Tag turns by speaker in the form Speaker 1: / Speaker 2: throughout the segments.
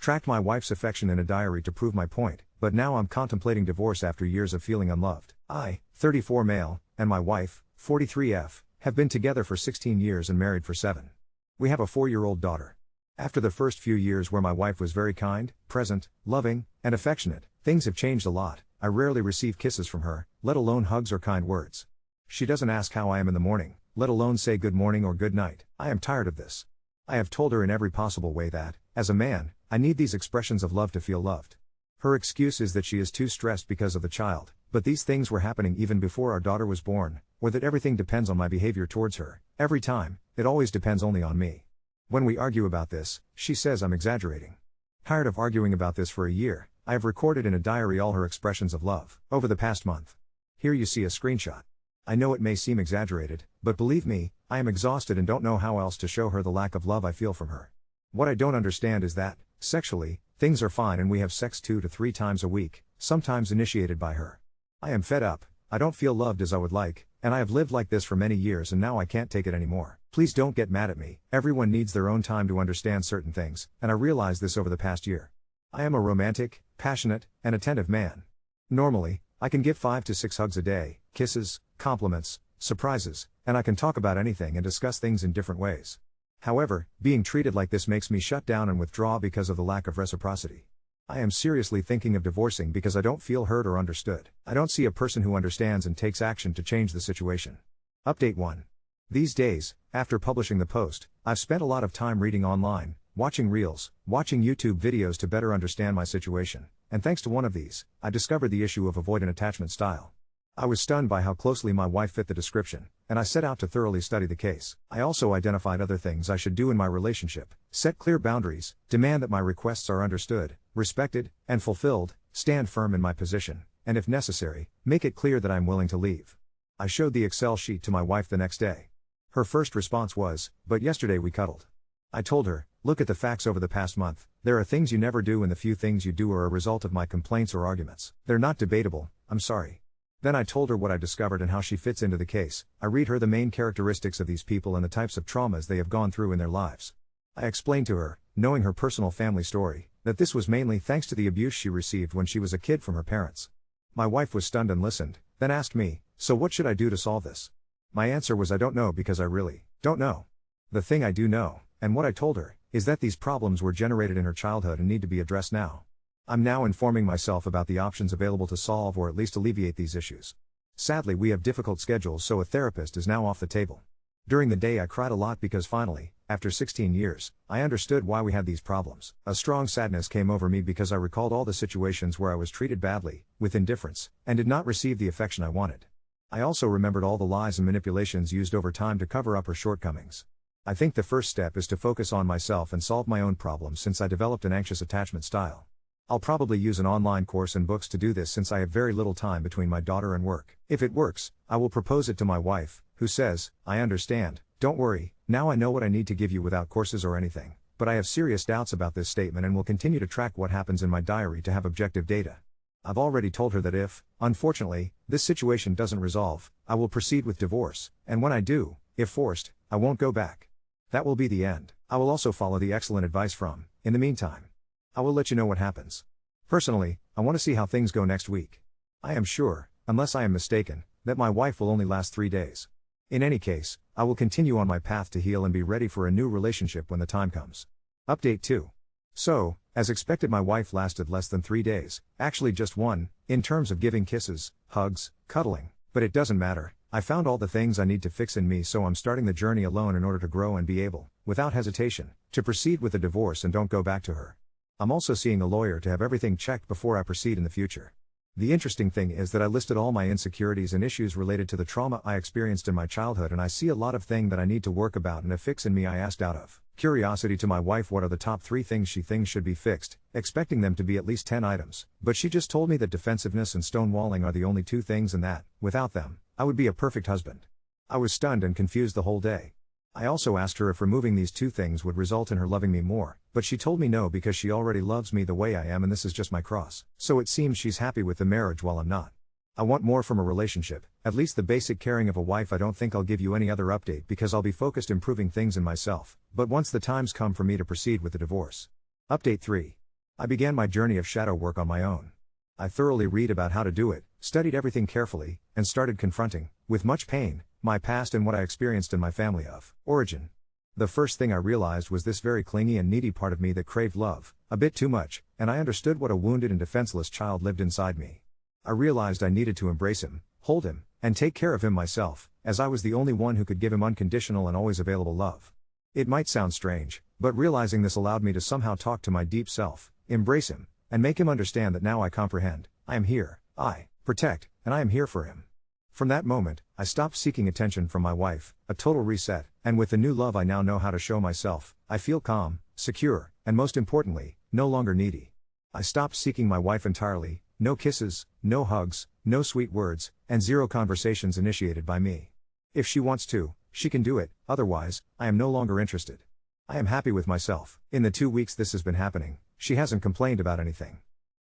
Speaker 1: Tracked my wife's affection in a diary to prove my point, but now I'm contemplating divorce after years of feeling unloved. I, 34 male, and my wife, 43F, have been together for 16 years and married for 7. We have a 4-year-old daughter. After the first few years where my wife was very kind, present, loving, and affectionate, things have changed a lot. I rarely receive kisses from her, let alone hugs or kind words. She doesn't ask how I am in the morning, let alone say good morning or good night. I am tired of this. I have told her in every possible way that, as a man, I need these expressions of love to feel loved. Her excuse is that she is too stressed because of the child, but these things were happening even before our daughter was born, or that everything depends on my behavior towards her. Every time, it always depends only on me. When we argue about this, she says I'm exaggerating. Tired of arguing about this for a year, I have recorded in a diary all her expressions of love over the past month. Here you see a screenshot. I know it may seem exaggerated, but believe me, I am exhausted and don't know how else to show her the lack of love I feel from her. What I don't understand is that, sexually, things are fine and we have sex 2 to 3 times a week, sometimes initiated by her. I am fed up, I don't feel loved as I would like, and I have lived like this for many years and now I can't take it anymore. Please don't get mad at me, everyone needs their own time to understand certain things, and I realized this over the past year. I am a romantic, passionate, and attentive man. Normally, I can give 5 to 6 hugs a day, kisses, compliments, surprises, and I can talk about anything and discuss things in different ways. However, being treated like this makes me shut down and withdraw because of the lack of reciprocity. I am seriously thinking of divorcing because I don't feel heard or understood. I don't see a person who understands and takes action to change the situation. Update 1. These days, after publishing the post, I've spent a lot of time reading online, watching reels, watching YouTube videos to better understand my situation, and thanks to one of these, I discovered the issue of avoidant attachment style. I was stunned by how closely my wife fit the description, and I set out to thoroughly study the case. I also identified other things I should do in my relationship: set clear boundaries, demand that my requests are understood, respected, and fulfilled, stand firm in my position, and if necessary, make it clear that I'm willing to leave. I showed the Excel sheet to my wife the next day. Her first response was, "But yesterday we cuddled." I told her, "Look at the facts over the past month. There are things you never do and the few things you do are a result of my complaints or arguments. They're not debatable, I'm sorry." Then I told her what I discovered and how she fits into the case. I read her the main characteristics of these people and the types of traumas they have gone through in their lives. I explained to her, knowing her personal family story, that this was mainly thanks to the abuse she received when she was a kid from her parents. My wife was stunned and listened, then asked me, "So what should I do to solve this?" My answer was I don't know because I really don't know. The thing I do know, and what I told her, is that these problems were generated in her childhood and need to be addressed now. I'm now informing myself about the options available to solve or at least alleviate these issues. Sadly, we have difficult schedules, so a therapist is now off the table. During the day I cried a lot because finally, after 16 years, I understood why we had these problems. A strong sadness came over me because I recalled all the situations where I was treated badly, with indifference, and did not receive the affection I wanted. I also remembered all the lies and manipulations used over time to cover up her shortcomings. I think the first step is to focus on myself and solve my own problems since I developed an anxious attachment style. I'll probably use an online course and books to do this since I have very little time between my daughter and work. If it works, I will propose it to my wife, who says, "I understand, don't worry, now I know what I need to give you without courses or anything." But I have serious doubts about this statement and will continue to track what happens in my diary to have objective data. I've already told her that if, unfortunately, this situation doesn't resolve, I will proceed with divorce, and when I do, if forced, I won't go back. That will be the end. I will also follow the excellent advice from, in the meantime. I will let you know what happens. Personally, I want to see how things go next week. I am sure, unless I am mistaken, that my wife will only last 3 days. In any case, I will continue on my path to heal and be ready for a new relationship when the time comes. Update 2. So, as expected, my wife lasted less than 3 days, actually just 1, in terms of giving kisses, hugs, cuddling. But it doesn't matter, I found all the things I need to fix in me, so I'm starting the journey alone in order to grow and be able, without hesitation, to proceed with the divorce and don't go back to her. I'm also seeing a lawyer to have everything checked before I proceed in the future. The interesting thing is that I listed all my insecurities and issues related to the trauma I experienced in my childhood, and I see a lot of things that I need to work about and a fix in me. I asked out of curiosity to my wife what are the top 3 things she thinks should be fixed, expecting them to be at least 10 items, but she just told me that defensiveness and stonewalling are the only 2 things and that, without them, I would be a perfect husband. I was stunned and confused the whole day. I also asked her if removing these 2 things would result in her loving me more, but she told me no because she already loves me the way I am and this is just my cross. So it seems she's happy with the marriage while I'm not. I want more from a relationship, at least the basic caring of a wife. I don't think I'll give you any other update because I'll be focused improving things in myself, but once the times come for me to proceed with the divorce. Update 3. I began my journey of shadow work on my own. I thoroughly read about how to do it, studied everything carefully, and started confronting, with much pain, my past and what I experienced in my family of origin. The first thing I realized was this very clingy and needy part of me that craved love, a bit too much, and I understood what a wounded and defenseless child lived inside me. I realized I needed to embrace him, hold him, and take care of him myself, as I was the only one who could give him unconditional and always available love. It might sound strange, but realizing this allowed me to somehow talk to my deep self, embrace him, and make him understand that now I comprehend, I am here, I protect, and I am here for him. From that moment, I stopped seeking attention from my wife, a total reset, and with the new love I now know how to show myself, I feel calm, secure, and most importantly, no longer needy. I stopped seeking my wife entirely, no kisses, no hugs, no sweet words, and zero conversations initiated by me. If she wants to, she can do it, otherwise, I am no longer interested. I am happy with myself. In the 2 weeks this has been happening, she hasn't complained about anything.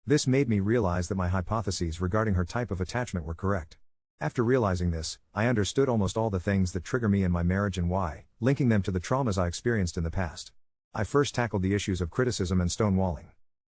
Speaker 1: This made me realize that my hypotheses regarding her type of attachment were correct. After realizing this, I understood almost all the things that trigger me in my marriage and why, linking them to the traumas I experienced in the past. I first tackled the issues of criticism and stonewalling.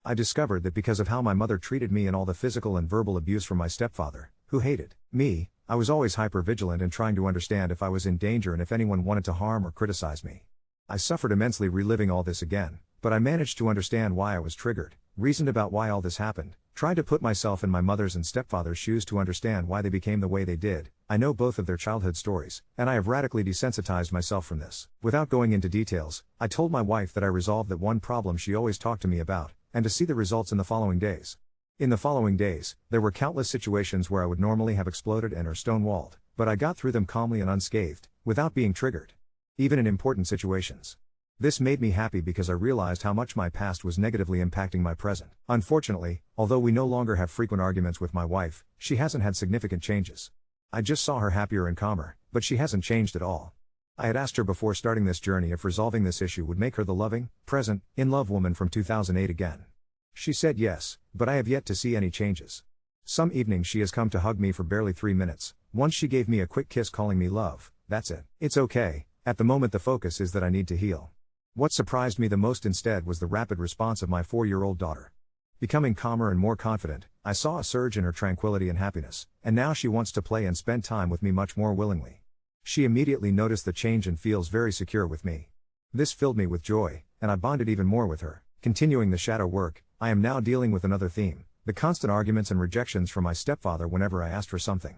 Speaker 1: I discovered that because of how my mother treated me and all the physical and verbal abuse from my stepfather, who hated me, I was always hyper-vigilant and trying to understand if I was in danger and if anyone wanted to harm or criticize me. I suffered immensely reliving all this again, but I managed to understand why I was triggered, reasoned about why all this happened, tried to put myself in my mother's and stepfather's shoes to understand why they became the way they did. I know both of their childhood stories, and I have radically desensitized myself from this. Without going into details, I told my wife that I resolved that one problem she always talked to me about, and to see the results in the following days. In the following days, there were countless situations where I would normally have exploded and or stonewalled, but I got through them calmly and unscathed, without being triggered. Even in important situations. This made me happy because I realized how much my past was negatively impacting my present. Unfortunately, although we no longer have frequent arguments with my wife, she hasn't had significant changes. I just saw her happier and calmer, but she hasn't changed at all. I had asked her before starting this journey if resolving this issue would make her the loving, present, in-love woman from 2008 again. She said yes, but I have yet to see any changes. Some evenings she has come to hug me for barely 3 minutes, once she gave me a quick kiss calling me love, that's it. It's okay, at the moment the focus is that I need to heal. What surprised me the most instead was the rapid response of my 4-year-old daughter. Becoming calmer and more confident, I saw a surge in her tranquility and happiness, and now she wants to play and spend time with me much more willingly. She immediately noticed the change and feels very secure with me. This filled me with joy, and I bonded even more with her. Continuing the shadow work, I am now dealing with another theme, the constant arguments and rejections from my stepfather whenever I asked for something.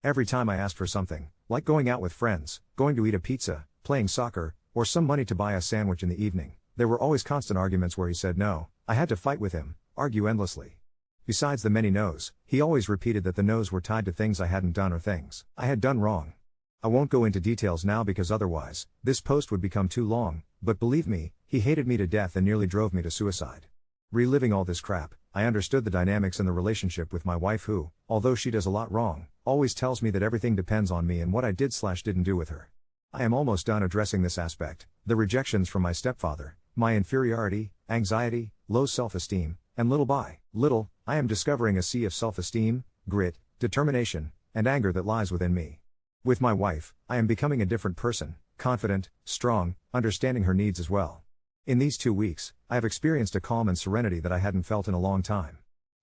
Speaker 1: Every time I asked for something, like going out with friends, going to eat a pizza, playing soccer, or some money to buy a sandwich in the evening, there were always constant arguments where he said no. I had to fight with him, argue endlessly. Besides the many no's, he always repeated that the no's were tied to things I hadn't done or things I had done wrong. I won't go into details now because otherwise, this post would become too long, but believe me, he hated me to death and nearly drove me to suicide. Reliving all this crap, I understood the dynamics in the relationship with my wife who, although she does a lot wrong, always tells me that everything depends on me and what I did/didn't do with her. I am almost done addressing this aspect, the rejections from my stepfather, my inferiority, anxiety, low self-esteem, and little by little, I am discovering a sea of self-esteem, grit, determination, and anger that lies within me. With my wife, I am becoming a different person, confident, strong, understanding her needs as well. In these 2 weeks, I have experienced a calm and serenity that I hadn't felt in a long time.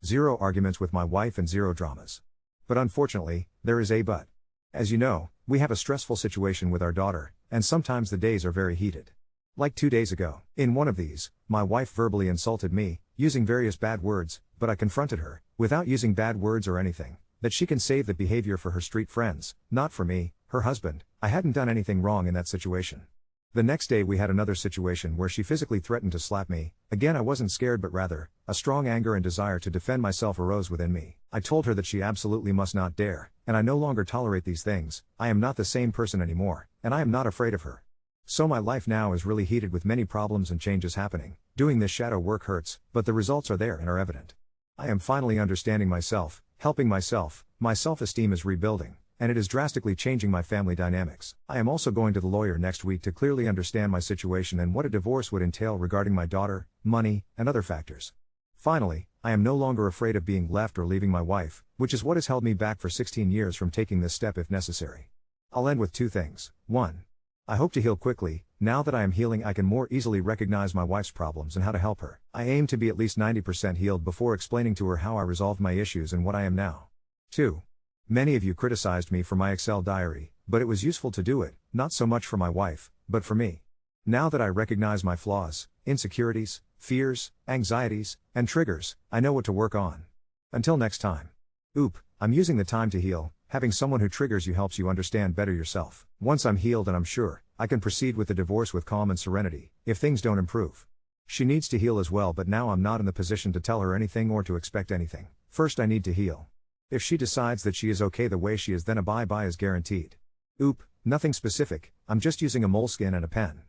Speaker 1: 0 arguments with my wife and 0 dramas. But unfortunately, there is a but. As you know, we have a stressful situation with our daughter, and sometimes the days are very heated. Like 2 days ago, in one of these, my wife verbally insulted me, using various bad words, but I confronted her, without using bad words or anything, that she can save that behavior for her street friends, not for me, her husband. I hadn't done anything wrong in that situation. The next day we had another situation where she physically threatened to slap me. Again I wasn't scared but rather, a strong anger and desire to defend myself arose within me. I told her that she absolutely must not dare, and I no longer tolerate these things. I am not the same person anymore, and I am not afraid of her. So my life now is really heated with many problems and changes happening. Doing this shadow work hurts, but the results are there and are evident. I am finally understanding myself, helping myself, my self-esteem is rebuilding, and it is drastically changing my family dynamics. I am also going to the lawyer next week to clearly understand my situation and what a divorce would entail regarding my daughter, money, and other factors. Finally, I am no longer afraid of being left or leaving my wife, which is what has held me back for 16 years from taking this step if necessary. I'll end with 2 things. 1. I hope to heal quickly, Now that I am healing, I can more easily recognize my wife's problems and how to help her. I aim to be at least 90% healed before explaining to her how I resolved my issues and what I am now. 2. Many of you criticized me for my Excel diary, but it was useful to do it, not so much for my wife, but for me. Now that I recognize my flaws, insecurities, fears, anxieties, and triggers, I know what to work on. Until next time. I'm using the time to heal. Having someone who triggers you helps you understand better yourself. Once I'm healed and I'm sure, I can proceed with the divorce with calm and serenity, if things don't improve. She needs to heal as well, but now I'm not in the position to tell her anything or to expect anything. First I need to heal. If she decides that she is okay the way she is, then a bye-bye is guaranteed. Nothing specific, I'm just using a moleskin and a pen.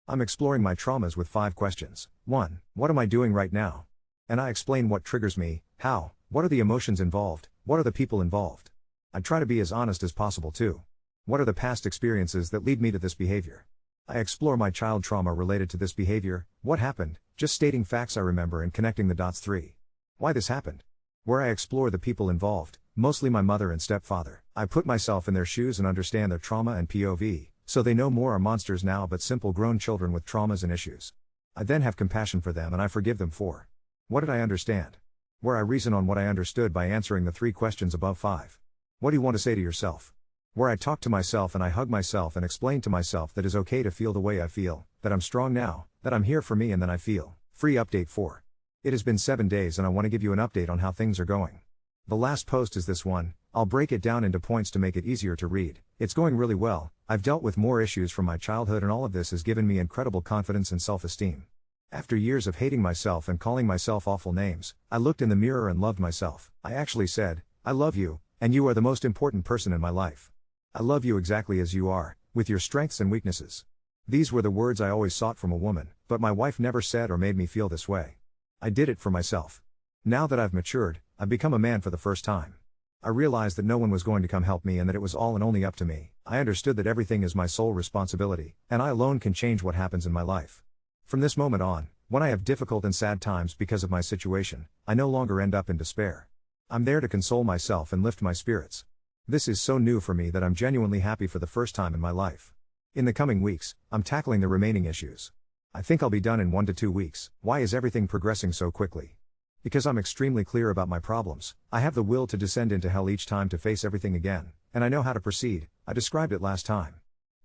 Speaker 1: I'm exploring my traumas with 5 questions. 1. What am I doing right now? And I explain what triggers me, how, what are the emotions involved, what are the people involved. I try to be as honest as possible too. What are the past experiences that lead me to this behavior? I explore my child trauma related to this behavior, what happened, just stating facts I remember and connecting the dots. 3. Why this happened. Where I explore the people involved, mostly my mother and stepfather. I put myself in their shoes and understand their trauma and POV, so they no more are monsters now but simple grown children with traumas and issues. I then have compassion for them and I forgive them for. What did I understand? Where I reason on what I understood by answering the 3 questions above. 5. What do you want to say to yourself? Where I talk to myself and I hug myself and explain to myself that it's okay to feel the way I feel, that I'm strong now, that I'm here for me and then I feel free. Update 4. It has been 7 days and I want to give you an update on how things are going. The last post is this one. I'll break it down into points to make it easier to read. It's going really well. I've dealt with more issues from my childhood and all of this has given me incredible confidence and self-esteem. After years of hating myself and calling myself awful names, I looked in the mirror and loved myself. I actually said, I love you, and you are the most important person in my life. I love you exactly as you are, with your strengths and weaknesses. These were the words I always sought from a woman, but my wife never said or made me feel this way. I did it for myself. Now that I've matured, I've become a man for the first time. I realized that no one was going to come help me and that it was all and only up to me. I understood that everything is my sole responsibility, and I alone can change what happens in my life. From this moment on, when I have difficult and sad times because of my situation, I no longer end up in despair. I'm there to console myself and lift my spirits. This is so new for me that I'm genuinely happy for the first time in my life. In the coming weeks, I'm tackling the remaining issues. I think I'll be done in 1 to 2 weeks. Why is everything progressing so quickly? Because I'm extremely clear about my problems. I have the will to descend into hell each time to face everything again, and I know how to proceed. I described it last time.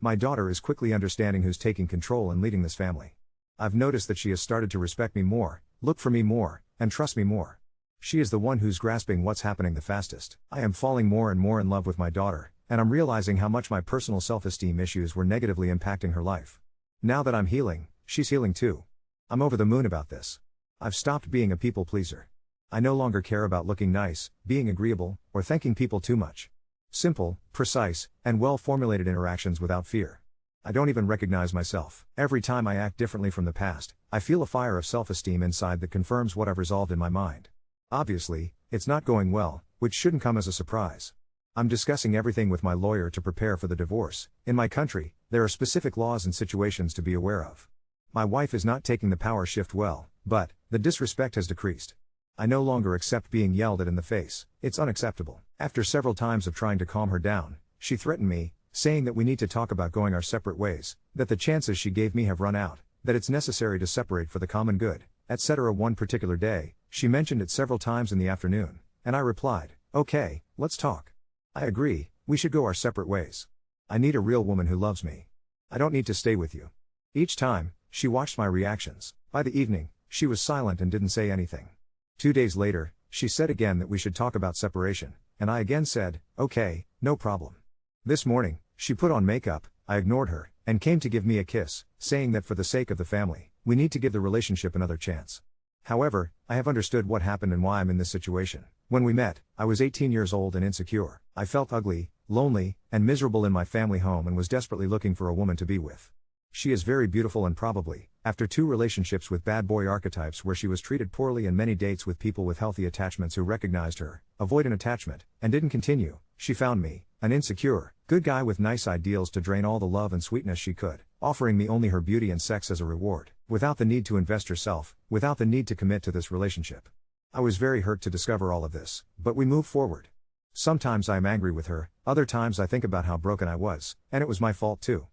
Speaker 1: My daughter is quickly understanding who's taking control and leading this family. I've noticed that she has started to respect me more, look for me more, and trust me more. She is the one who's grasping what's happening the fastest. I am falling more and more in love with my daughter, and I'm realizing how much my personal self-esteem issues were negatively impacting her life. Now that I'm healing, she's healing too. I'm over the moon about this. I've stopped being a people pleaser. I no longer care about looking nice, being agreeable, or thanking people too much. Simple, precise, and well-formulated interactions without fear. I don't even recognize myself. Every time I act differently from the past, I feel a fire of self-esteem inside that confirms what I've resolved in my mind. Obviously, it's not going well, which shouldn't come as a surprise. I'm discussing everything with my lawyer to prepare for the divorce. In my country, there are specific laws and situations to be aware of. My wife is not taking the power shift well, but the disrespect has decreased. I no longer accept being yelled at in the face. It's unacceptable. After several times of trying to calm her down, she threatened me, saying that we need to talk about going our separate ways, that the chances she gave me have run out, that it's necessary to separate for the common good, etc. One particular day, she mentioned it several times in the afternoon, and I replied, okay, let's talk. I agree, we should go our separate ways. I need a real woman who loves me. I don't need to stay with you. Each time, she watched my reactions. By the evening, she was silent and didn't say anything. 2 days later, she said again that we should talk about separation, and I again said, okay, no problem. This morning, she put on makeup, I ignored her, and came to give me a kiss, saying that for the sake of the family, we need to give the relationship another chance. However, I have understood what happened and why I'm in this situation. When we met, I was 18 years old and insecure. I felt ugly, lonely, and miserable in my family home and was desperately looking for a woman to be with. She is very beautiful and probably, after 2 relationships with bad boy archetypes where she was treated poorly and many dates with people with healthy attachments who recognized her, avoid an attachment, and didn't continue, she found me, an insecure, good guy with nice ideals to drain all the love and sweetness she could, offering me only her beauty and sex as a reward, without the need to invest herself, without the need to commit to this relationship. I was very hurt to discover all of this, but we move forward. Sometimes I am angry with her, other times I think about how broken I was, and it was my fault too.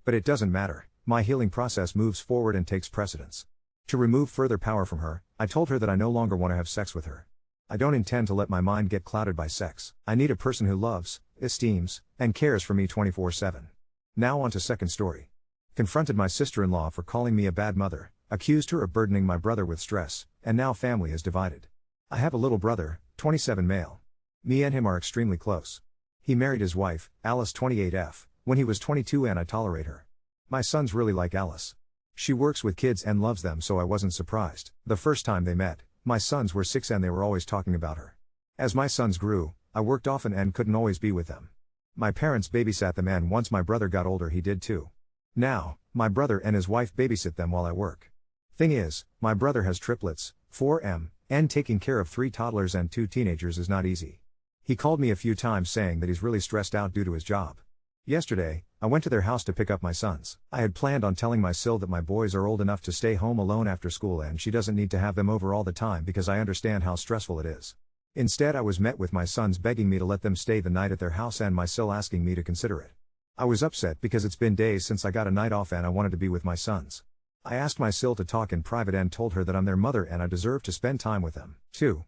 Speaker 1: But it doesn't matter. My healing process moves forward and takes precedence. To remove further power from her, I told her that I no longer want to have sex with her. I don't intend to let my mind get clouded by sex. I need a person who loves, esteems, and cares for me 24/7. Now on to second story. Confronted my sister-in-law for calling me a bad mother, accused her of burdening my brother with stress, and now family is divided. I have a little brother, 27 male. Me and him are extremely close. He married his wife, Alice 28F, when he was 22 and I tolerate her. My sons really like Alice. She works with kids and loves them, so I wasn't surprised. The first time they met, my sons were 6 and they were always talking about her. As my sons grew, I worked often and couldn't always be with them. My parents babysat them and once my brother got older he did too. Now, my brother and his wife babysit them while I work. Thing is, my brother has triplets, 4M, and taking care of 3 toddlers and 2 teenagers is not easy. He called me a few times saying that he's really stressed out due to his job. Yesterday, I went to their house to pick up my sons. I had planned on telling my Sil that my boys are old enough to stay home alone after school and she doesn't need to have them over all the time because I understand how stressful it is. Instead I was met with my sons begging me to let them stay the night at their house and my Sil asking me to consider it. I was upset because it's been days since I got a night off and I wanted to be with my sons. I asked my Sil to talk in private and told her that I'm their mother and I deserve to spend time with them, too.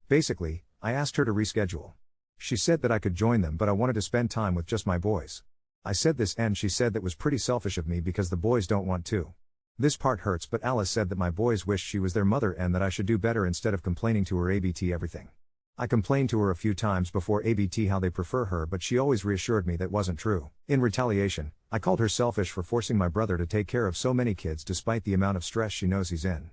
Speaker 1: Basically, I asked her to reschedule. She said that I could join them but I wanted to spend time with just my boys. I said this and she said that was pretty selfish of me because the boys don't want to. This part hurts, but Alice said that my boys wished she was their mother and that I should do better instead of complaining to her ABT everything. I complained to her a few times before ABT how they prefer her, but she always reassured me that wasn't true. In retaliation, I called her selfish for forcing my brother to take care of so many kids despite the amount of stress she knows he's in.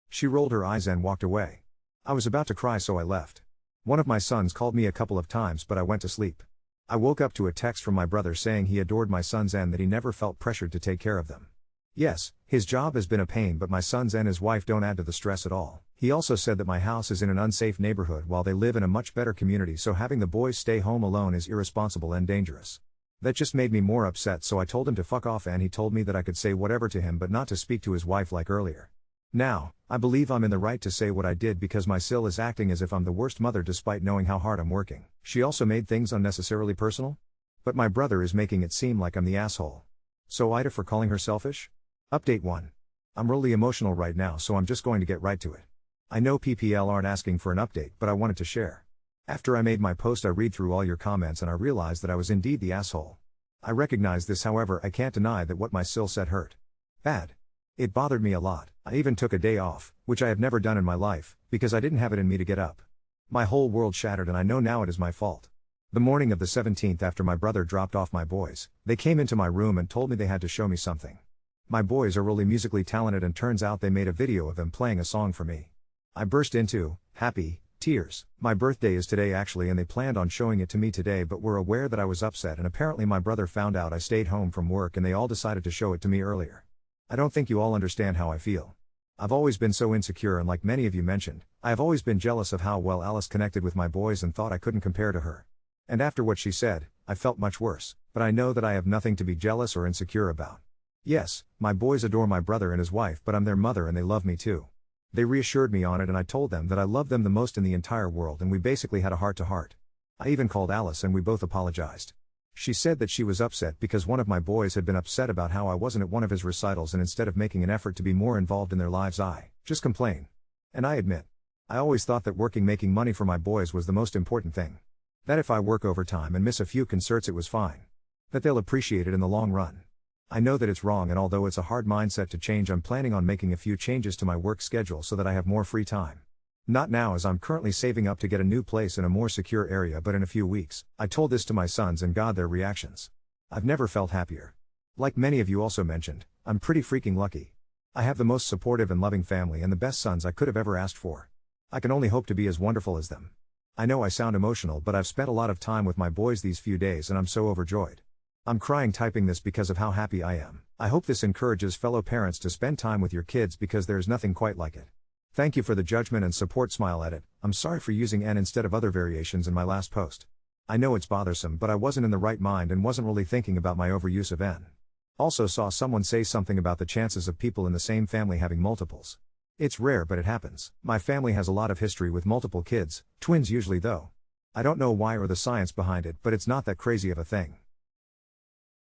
Speaker 1: She rolled her eyes and walked away. I was about to cry so I left. One of my sons called me a couple of times but I went to sleep. I woke up to a text from my brother saying he adored my sons and that he never felt pressured to take care of them. Yes, his job has been a pain but my sons and his wife don't add to the stress at all. He also said that my house is in an unsafe neighborhood while they live in a much better community, so having the boys stay home alone is irresponsible and dangerous. That just made me more upset, so I told him to fuck off and he told me that I could say whatever to him but not to speak to his wife like earlier. Now, I believe I'm in the right to say what I did because my Sil is acting as if I'm the worst mother despite knowing how hard I'm working. She also made things unnecessarily personal? But my brother is making it seem like I'm the asshole. So Ida for calling her selfish? Update 1. I'm really emotional right now so I'm just going to get right to it. I know PPL aren't asking for an update but I wanted to share. After I made my post I read through all your comments and I realized that I was indeed the asshole. I recognize this, however I can't deny that what my Sil said hurt bad. It bothered me a lot. I even took a day off, which I have never done in my life, because I didn't have it in me to get up. My whole world shattered and I know now it is my fault. The morning of the 17th after my brother dropped off my boys, they came into my room and told me they had to show me something. My boys are really musically talented and turns out they made a video of them playing a song for me. I burst into happy tears. My birthday is today actually and they planned on showing it to me today but were aware that I was upset and apparently my brother found out I stayed home from work and they all decided to show it to me earlier. I don't think you all understand how I feel. I've always been so insecure and like many of you mentioned, I have always been jealous of how well Alice connected with my boys and thought I couldn't compare to her. And after what she said, I felt much worse, but I know that I have nothing to be jealous or insecure about. Yes, my boys adore my brother and his wife but I'm their mother and they love me too. They reassured me on it and I told them that I love them the most in the entire world and we basically had a heart-to-heart. I even called Alice and we both apologized. She said that she was upset because one of my boys had been upset about how I wasn't at one of his recitals and instead of making an effort to be more involved in their lives I just complain. And I admit, I always thought that making money for my boys was the most important thing. That if I work overtime and miss a few concerts it was fine. That they'll appreciate it in the long run. I know that it's wrong and although it's a hard mindset to change I'm planning on making a few changes to my work schedule so that I have more free time. Not now as I'm currently saving up to get a new place in a more secure area but in a few weeks. I told this to my sons and got their reactions. I've never felt happier. Like many of you also mentioned, I'm pretty freaking lucky. I have the most supportive and loving family and the best sons I could have ever asked for. I can only hope to be as wonderful as them. I know I sound emotional but I've spent a lot of time with my boys these few days and I'm so overjoyed. I'm crying typing this because of how happy I am. I hope this encourages fellow parents to spend time with your kids because there's nothing quite like it. Thank you for the judgment and support. Smile edit. I'm sorry for using N instead of other variations in my last post. I know it's bothersome but I wasn't in the right mind and wasn't really thinking about my overuse of N. Also saw someone say something about the chances of people in the same family having multiples. It's rare but it happens. My family has a lot of history with multiple kids, twins usually though. I don't know why or the science behind it but it's not that crazy of a thing.